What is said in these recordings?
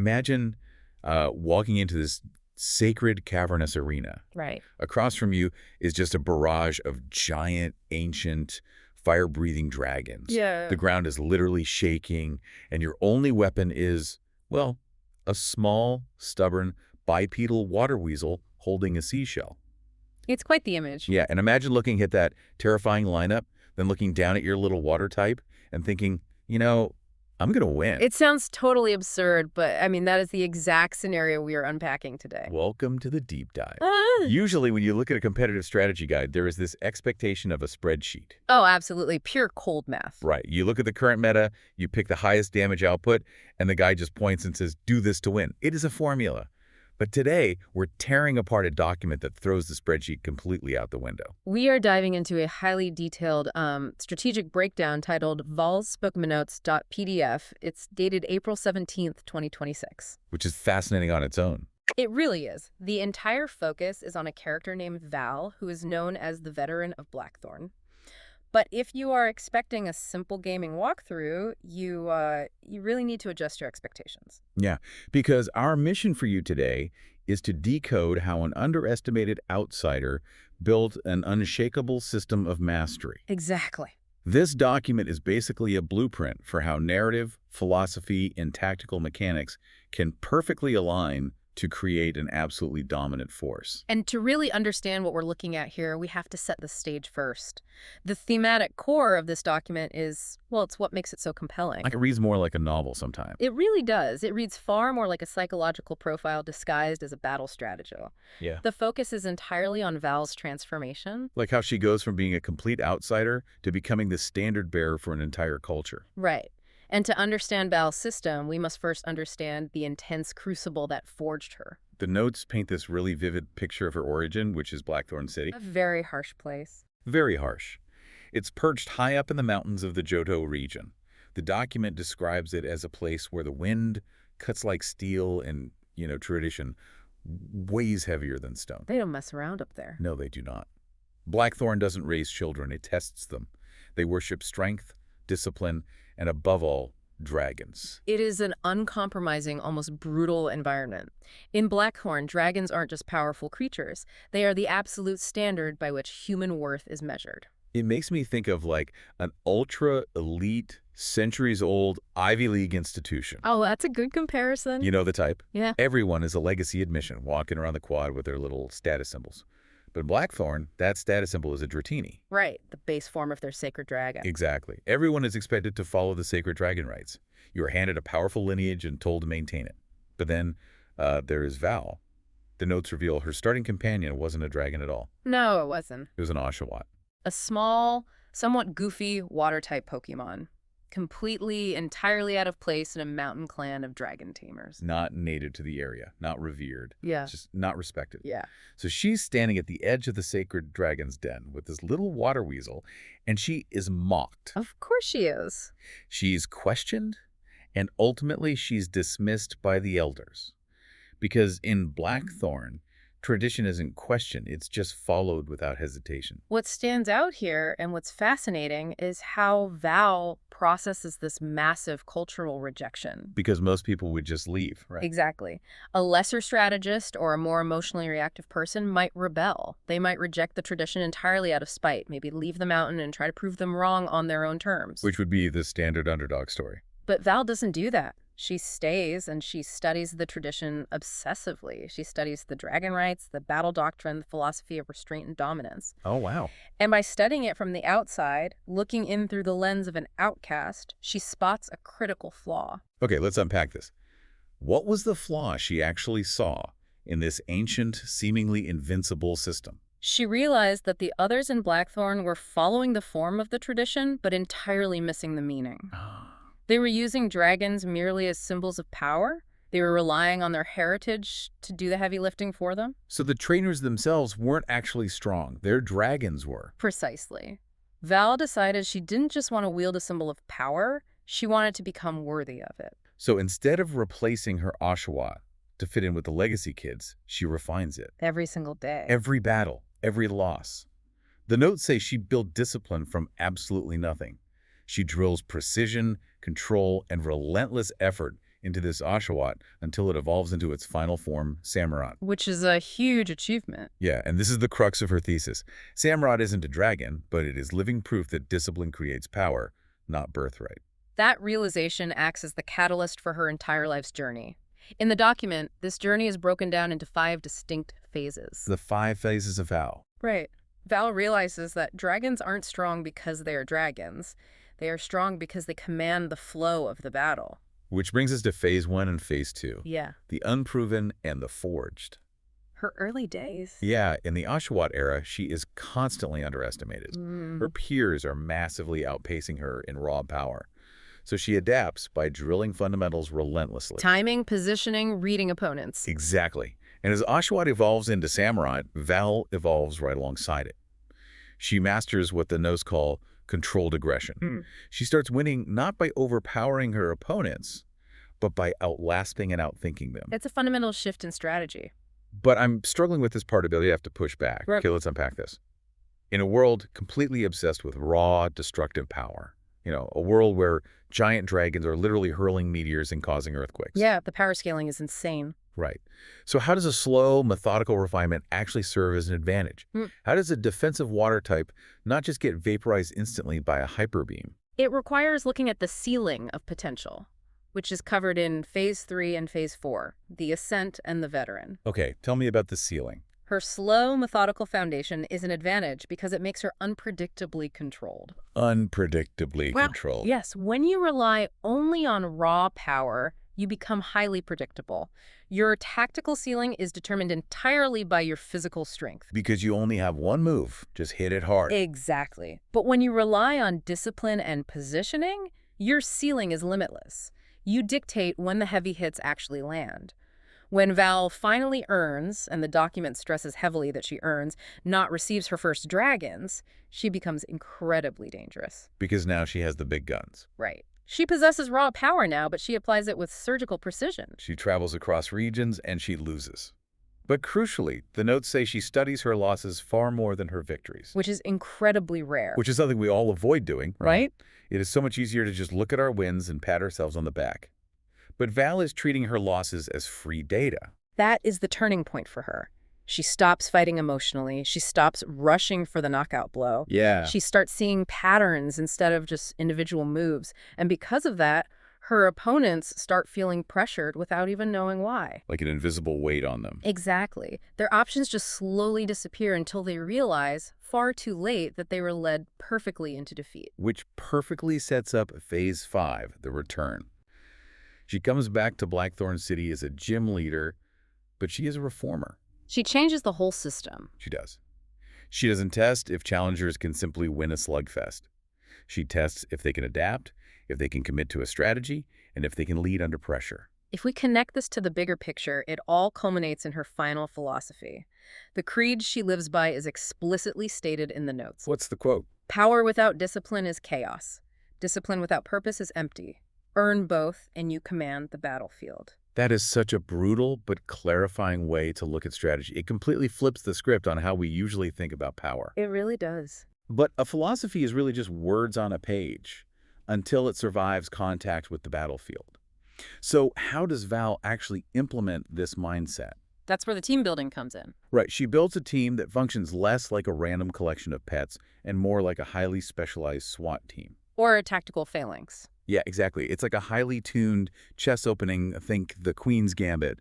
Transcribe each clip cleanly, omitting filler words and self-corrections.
Imagine walking into this sacred cavernous arena. Right. Across from you is just a barrage of giant, ancient, fire-breathing dragons. Yeah. The ground is literally shaking, and your only weapon is, well, a small, stubborn, bipedal water weasel holding a seashell. It's quite the image. Yeah, and imagine looking at that terrifying lineup, then looking down at your little water type and thinking, I'm going to win. It sounds totally absurd, but I mean, that is the exact scenario we are unpacking today. Welcome to the deep dive. Ah. Usually when you look at a competitive strategy guide, there is this expectation of a spreadsheet. Oh, absolutely. Pure cold math. Right. You look at the current meta, you pick the highest damage output, and the guy just points and says, do this to win. It is a formula. But today, we're tearing apart a document that throws the spreadsheet completely out the window. We are diving into a highly detailed strategic breakdown titled valspokemanotes.pdf. It's dated April 17th, 2026. Which is fascinating on its own. It really is. The entire focus is on a character named Val, who is known as the veteran of Blackthorn. But if you are expecting a simple gaming walkthrough, you really need to adjust your expectations. Yeah, because our mission for you today is to decode how an underestimated outsider built an unshakable system of mastery. Exactly. This document is basically a blueprint for how narrative, philosophy, and tactical mechanics can perfectly align to create an absolutely dominant force. And to really understand what we're looking at here, we have to set the stage first. The thematic core of this document is, well, it's what makes it so compelling. It reads more like a novel sometimes. It really does. It reads far more like a psychological profile disguised as a battle strategy. Yeah. The focus is entirely on Val's transformation. Like how she goes from being a complete outsider to becoming the standard bearer for an entire culture. Right. And to understand Val's system, we must first understand the intense crucible that forged her. The notes paint this really vivid picture of her origin, which is Blackthorn City. A very harsh place. Very harsh. It's perched high up in the mountains of the Johto region. The document describes it as a place where the wind cuts like steel and, tradition weighs heavier than stone. They don't mess around up there. No, they do not. Blackthorn doesn't raise children, it tests them. They worship strength, discipline, and above all, dragons. It is an uncompromising, almost brutal environment. In Blackthorn, dragons aren't just powerful creatures. They are the absolute standard by which human worth is measured. It makes me think of like an ultra-elite, centuries-old Ivy League institution. Oh, that's a good comparison. You know the type? Yeah. Everyone is a legacy admission, walking around the quad with their little status symbols. But in Blackthorn, that status symbol is a Dratini. Right, the base form of their sacred dragon. Exactly. Everyone is expected to follow the sacred dragon rites. You are handed a powerful lineage and told to maintain it. But then there is Val. The notes reveal her starting companion wasn't a dragon at all. No, it wasn't. It was an Oshawott. A small, somewhat goofy water-type Pokemon. Completely, entirely out of place in a mountain clan of dragon tamers. Not native to the area, not revered. Yeah. Just not respected. Yeah. So she's standing at the edge of the sacred dragon's den with this little water weasel, and she is mocked. Of course she is. She's questioned, and ultimately she's dismissed by the elders. Because in Blackthorn, tradition isn't questioned, it's just followed without hesitation. What stands out here and what's fascinating is how Val processes this massive cultural rejection. Because most people would just leave, right? Exactly. A lesser strategist or a more emotionally reactive person might rebel. They might reject the tradition entirely out of spite, maybe leave the mountain and try to prove them wrong on their own terms. Which would be the standard underdog story. But Val doesn't do that. She stays and she studies the tradition obsessively. She studies the dragon rites, the battle doctrine, the philosophy of restraint and dominance. Oh, wow. And by studying it from the outside, looking in through the lens of an outcast, she spots a critical flaw. Okay, let's unpack this. What was the flaw she actually saw in this ancient, seemingly invincible system? She realized that the others in Blackthorn were following the form of the tradition, but entirely missing the meaning. They were using dragons merely as symbols of power. They were relying on their heritage to do the heavy lifting for them. So the trainers themselves weren't actually strong. Their dragons were. Precisely. Val decided she didn't just want to wield a symbol of power, she wanted to become worthy of it. So instead of replacing her Oshawott to fit in with the legacy kids, she refines it. Every single day. Every battle, every loss. The notes say she built discipline from absolutely nothing. She drills precision, control, and relentless effort into this Oshawott until it evolves into its final form, Samurott. Which is a huge achievement. Yeah, and this is the crux of her thesis. Samurott isn't a dragon, but it is living proof that discipline creates power, not birthright. That realization acts as the catalyst for her entire life's journey. In the document, this journey is broken down into 5 distinct phases. The 5 phases of Val. Right. Val realizes that dragons aren't strong because they are dragons. They are strong because they command the flow of the battle. Which brings us to phase 1 and phase 2. Yeah. The unproven and the forged. Her early days. Yeah, in the Oshawott era, she is constantly underestimated. Her peers are massively outpacing her in raw power. So she adapts by drilling fundamentals relentlessly. Timing, positioning, reading opponents. Exactly. And as Oshawott evolves into Samurott, Val evolves right alongside it. She masters what the notes call controlled aggression. She starts winning not by overpowering her opponents, but by outlasting and outthinking them. It's a fundamental shift in strategy. But I'm struggling with this part ability. I have to push back. Right. Okay, let's unpack this. In a world completely obsessed with raw, destructive power, a world where giant dragons are literally hurling meteors and causing earthquakes. Yeah, the power scaling is insane. Right. So how does a slow, methodical refinement actually serve as an advantage? How does a defensive water type not just get vaporized instantly by a hyper beam? It requires looking at the ceiling of potential, which is covered in phase 3 and phase 4, the ascent and the veteran. Okay, tell me about the ceiling. Her slow, methodical foundation is an advantage because it makes her unpredictably controlled. Unpredictably controlled. Yes, when you rely only on raw power, you become highly predictable. Your tactical ceiling is determined entirely by your physical strength. Because you only have one move. Just hit it hard. Exactly. But when you rely on discipline and positioning, your ceiling is limitless. You dictate when the heavy hits actually land. When Val finally earns, and the document stresses heavily that she earns, not receives her first dragons, she becomes incredibly dangerous. Because now she has the big guns. Right. She possesses raw power now, but she applies it with surgical precision. She travels across regions and she loses. But crucially, the notes say she studies her losses far more than her victories. Which is incredibly rare. Which is something we all avoid doing. Right? It is so much easier to just look at our wins and pat ourselves on the back. But Val is treating her losses as free data. That is the turning point for her. She stops fighting emotionally. She stops rushing for the knockout blow. Yeah. She starts seeing patterns instead of just individual moves. And because of that, her opponents start feeling pressured without even knowing why. Like an invisible weight on them. Exactly. Their options just slowly disappear until they realize, far too late, that they were led perfectly into defeat. Which perfectly sets up phase 5, the return. She comes back to Blackthorn City as a gym leader, but she is a reformer. She changes the whole system. She does. She doesn't test if challengers can simply win a slugfest. She tests if they can adapt, if they can commit to a strategy, and if they can lead under pressure. If we connect this to the bigger picture, it all culminates in her final philosophy. The creed she lives by is explicitly stated in the notes. What's the quote? Power without discipline is chaos. Discipline without purpose is empty. Earn both, and you command the battlefield. That is such a brutal but clarifying way to look at strategy. It completely flips the script on how we usually think about power. It really does. But a philosophy is really just words on a page until it survives contact with the battlefield. So how does Val actually implement this mindset? That's where the team building comes in. Right. She builds a team that functions less like a random collection of pets and more like a highly specialized SWAT team. Or a tactical phalanx. Yeah, exactly. It's like a highly tuned chess opening, think the Queen's Gambit,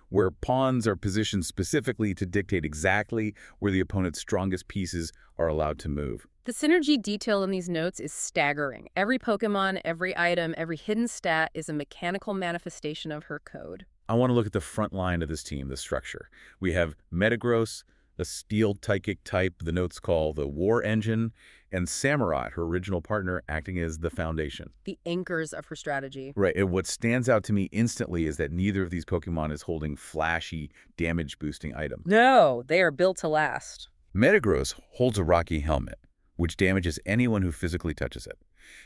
where pawns are positioned specifically to dictate exactly where the opponent's strongest pieces are allowed to move. The synergy detail in these notes is staggering. Every Pokemon, every item, every hidden stat is a mechanical manifestation of her code. I want to look at the front line of this team, the structure. We have Metagross, a steel psychic type the notes call the war engine, and Samurott, her original partner, acting as the foundation. The anchors of her strategy. Right, and what stands out to me instantly is that neither of these Pokemon is holding flashy, damage-boosting items. No, they are built to last. Metagross holds a rocky helmet, which damages anyone who physically touches it.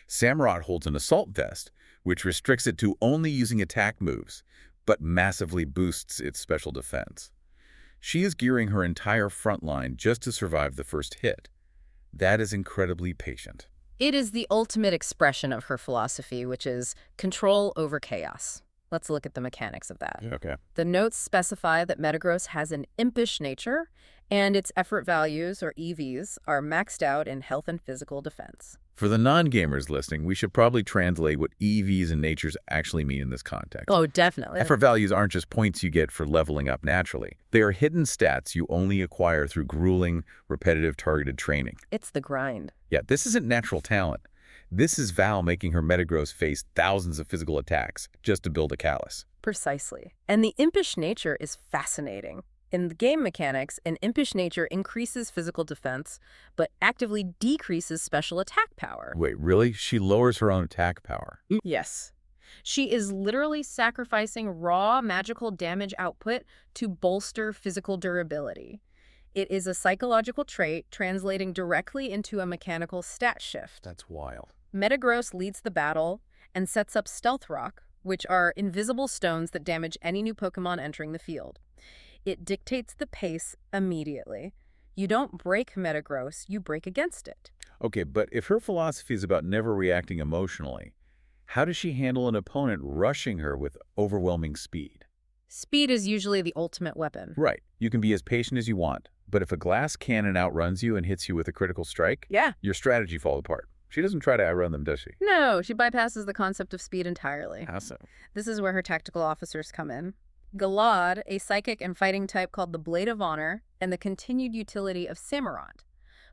Samurott holds an assault vest, which restricts it to only using attack moves, but massively boosts its special defense. She is gearing her entire front line just to survive the first hit. That is incredibly patient. It is the ultimate expression of her philosophy, which is control over chaos. Let's look at the mechanics of that. Okay. The notes specify that Metagross has an impish nature, and its effort values, or EVs, are maxed out in health and physical defense. For the non-gamers listening, we should probably translate what EVs and natures actually mean in this context. Oh, definitely. Effort values aren't just points you get for leveling up naturally. They are hidden stats you only acquire through grueling, repetitive, targeted training. It's the grind. Yeah, this isn't natural talent. This is Val making her Metagross face thousands of physical attacks just to build a callus. Precisely. And the impish nature is fascinating. In the game mechanics, an impish nature increases physical defense, but actively decreases special attack power. Wait, really? She lowers her own attack power? Yes. She is literally sacrificing raw magical damage output to bolster physical durability. It is a psychological trait translating directly into a mechanical stat shift. That's wild. Metagross leads the battle and sets up Stealth Rock, which are invisible stones that damage any new Pokémon entering the field. It dictates the pace immediately. You don't break Metagross, you break against it. Okay, but if her philosophy is about never reacting emotionally, how does she handle an opponent rushing her with overwhelming speed? Speed is usually the ultimate weapon. Right. You can be as patient as you want, but if a glass cannon outruns you and hits you with a critical strike, Yeah. your strategy falls apart. She doesn't try to outrun them, does she? No, she bypasses the concept of speed entirely. How so? This is where her tactical officers come in. Galad, a psychic and fighting type called the Blade of Honor, and the continued utility of Samurott.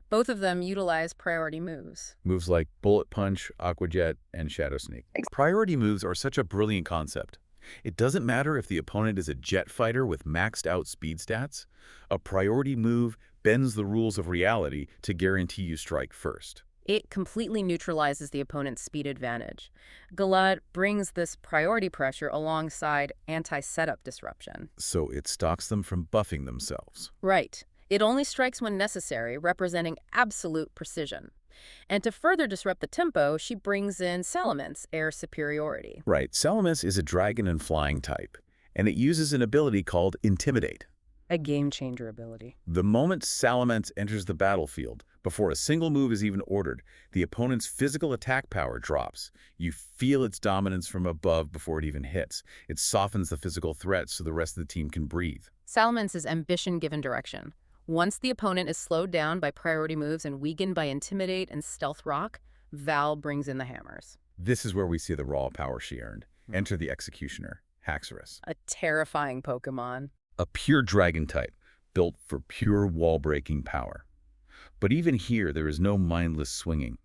Both of them utilize priority moves. Moves like Bullet Punch, Aqua Jet, and Shadow Sneak. Priority moves are such a brilliant concept. It doesn't matter if the opponent is a jet fighter with maxed out speed stats. A priority move bends the rules of reality to guarantee you strike first. It completely neutralizes the opponent's speed advantage. Galad brings this priority pressure alongside anti-setup disruption. So it stops them from buffing themselves. Right. It only strikes when necessary, representing absolute precision. And to further disrupt the tempo, she brings in Salamence, air superiority. Right. Salamence is a dragon and flying type, and it uses an ability called Intimidate. A game-changer ability. The moment Salamence enters the battlefield, before a single move is even ordered, the opponent's physical attack power drops. You feel its dominance from above before it even hits. It softens the physical threat so the rest of the team can breathe. Salamence is ambition given direction. Once the opponent is slowed down by priority moves and weakened by Intimidate and Stealth Rock, Val brings in the hammers. This is where we see the raw power she earned. Enter the Executioner, Haxorus. A terrifying Pokémon. A pure dragon type, built for pure wall-breaking power. But even here, there is no mindless swinging.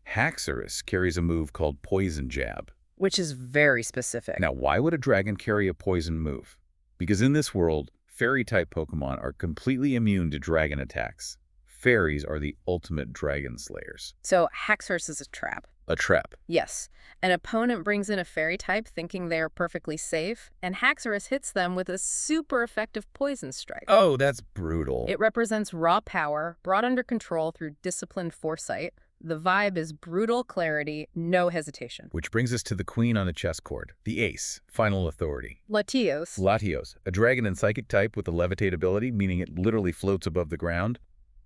Haxorus carries a move called Poison Jab. Which is very specific. Now, why would a dragon carry a poison move? Because in this world, fairy-type Pokémon are completely immune to dragon attacks. Fairies are the ultimate dragon slayers. So Haxorus is a trap. A trap. Yes. An opponent brings in a fairy type thinking they are perfectly safe, and Haxorus hits them with a super effective poison strike. Oh, that's brutal. It represents raw power, brought under control through disciplined foresight. The vibe is brutal clarity, no hesitation. Which brings us to the queen on the chessboard, the ace, final authority. Latios. Latios, a dragon and psychic type with a levitate ability, meaning it literally floats above the ground.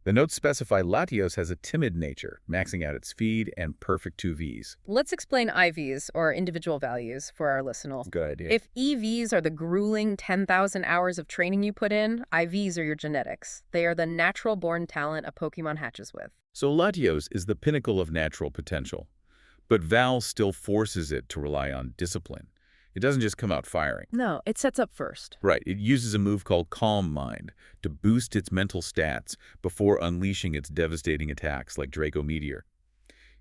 The notes specify Latios has a timid nature, maxing out its speed and perfect 2Vs. Let's explain IVs, or individual values, for our listeners. Good idea. If EVs are the grueling 10,000 hours of training you put in, IVs are your genetics. They are the natural-born talent a Pokemon hatches with. So Latios is the pinnacle of natural potential, but Val still forces it to rely on discipline. It doesn't just come out firing. No, it sets up first. Right, it uses a move called Calm Mind to boost its mental stats before unleashing its devastating attacks like Draco Meteor.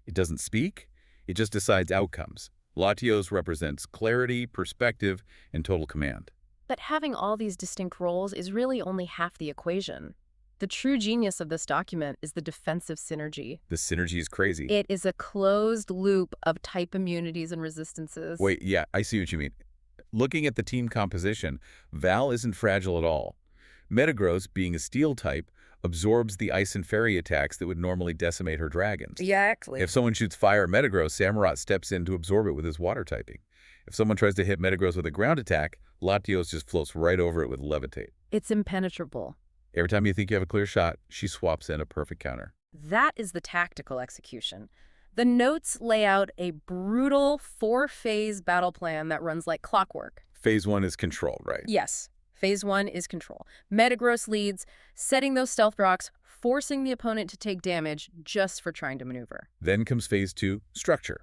It doesn't speak, it just decides outcomes. Latios represents clarity, perspective, and total command. But having all these distinct roles is really only half the equation. The true genius of this document is the defensive synergy. The synergy is crazy. It is a closed loop of type immunities and resistances. Wait, yeah, I see what you mean. Looking at the team composition, Val isn't fragile at all. Metagross, being a steel type, absorbs the ice and fairy attacks that would normally decimate her dragons. Exactly. If someone shoots fire at Metagross, Samurott steps in to absorb it with his water typing. If someone tries to hit Metagross with a ground attack, Latios just floats right over it with levitate. It's impenetrable. Every time you think you have a clear shot, she swaps in a perfect counter. That is the tactical execution. The notes lay out a brutal 4-phase battle plan that runs like clockwork. Phase 1 is control, right? Yes, phase 1 is control. Metagross leads, setting those stealth rocks, forcing the opponent to take damage just for trying to maneuver. Then comes Phase 2, structure.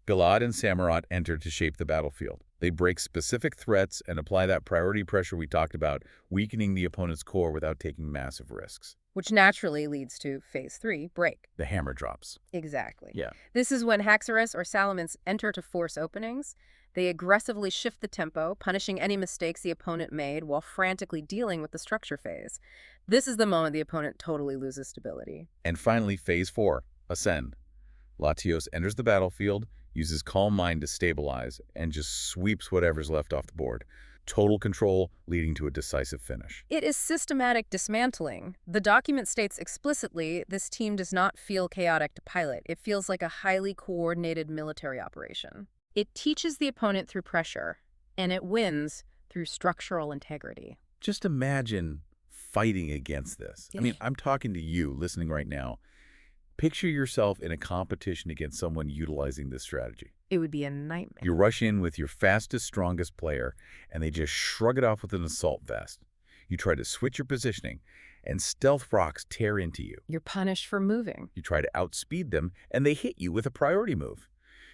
Galad and Samurott enter to shape the battlefield. They break specific threats and apply that priority pressure we talked about, weakening the opponent's core without taking massive risks. Which naturally leads to phase 3, break. The hammer drops. Exactly. Yeah. This is when Haxorus or Salamence enter to force openings. They aggressively shift the tempo, punishing any mistakes the opponent made while frantically dealing with the structure phase. This is the moment the opponent totally loses stability. And finally, Phase 4, ascend. Latios enters the battlefield, uses Calm Mind to stabilize, and just sweeps whatever's left off the board. Total control, leading to a decisive finish. It is systematic dismantling. The document states explicitly this team does not feel chaotic to pilot. It feels like a highly coordinated military operation. It teaches the opponent through pressure, and it wins through structural integrity. Just imagine fighting against this. I mean, I'm talking to you listening right now. Picture yourself in a competition against someone utilizing this strategy. It would be a nightmare. You rush in with your fastest, strongest player, and they just shrug it off with an assault vest. You try to switch your positioning, and stealth rocks tear into you. You're punished for moving. You try to outspeed them, and they hit you with a priority move.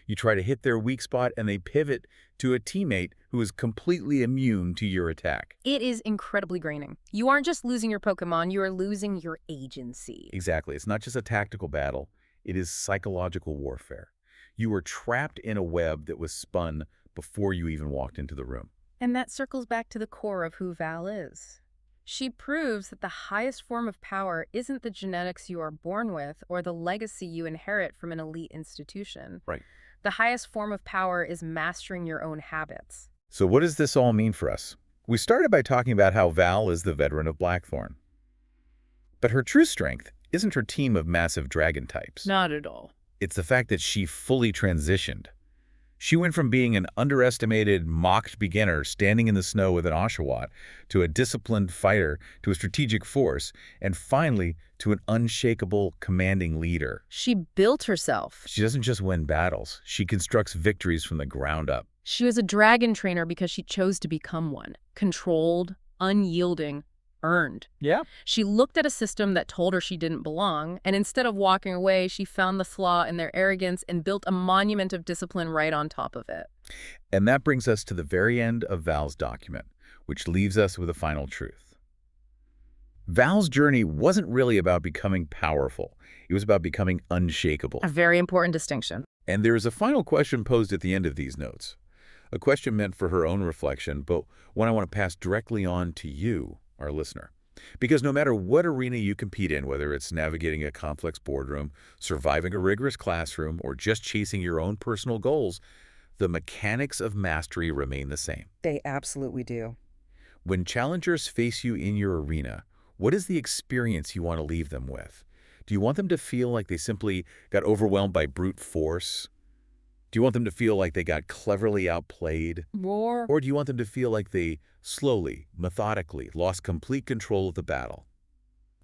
You try to hit their weak spot, and they pivot to a teammate who is completely immune to your attack. It is incredibly draining. You aren't just losing your Pokemon, you are losing your agency. Exactly. It's not just a tactical battle. It is psychological warfare. You were trapped in a web that was spun before you even walked into the room. And that circles back to the core of who Val is. She proves that the highest form of power isn't the genetics you are born with or the legacy you inherit from an elite institution. Right. The highest form of power is mastering your own habits. So what does this all mean for us? We started by talking about how Val is the veteran of Blackthorn. But her true strength isn't her team of massive dragon types. Not at all. It's the fact that she fully transitioned. She went from being an underestimated, mocked beginner standing in the snow with an Oshawott to a disciplined fighter to a strategic force, and finally to an unshakable, commanding leader. She built herself. She doesn't just win battles. She constructs victories from the ground up. She was a dragon trainer because she chose to become one. Controlled, unyielding, earned. Yeah. She looked at a system that told her she didn't belong, and instead of walking away, she found the flaw in their arrogance and built a monument of discipline right on top of it. And that brings us to the very end of Val's document, which leaves us with a final truth. Val's journey wasn't really about becoming powerful. It was about becoming unshakable. A very important distinction. And there is a final question posed at the end of these notes. A question meant for her own reflection, but one I want to pass directly on to you, our listener. Because no matter what arena you compete in, whether it's navigating a complex boardroom, surviving a rigorous classroom, or just chasing your own personal goals, the mechanics of mastery remain the same. They absolutely do. When challengers face you in your arena, what is the experience you want to leave them with? Do you want them to feel like they simply got overwhelmed by brute force? Do you want them to feel like they got cleverly outplayed? Or do you want them to feel like they slowly, methodically lost complete control of the battle?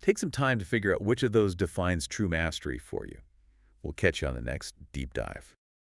Take some time to figure out which of those defines true mastery for you. We'll catch you on the next deep dive.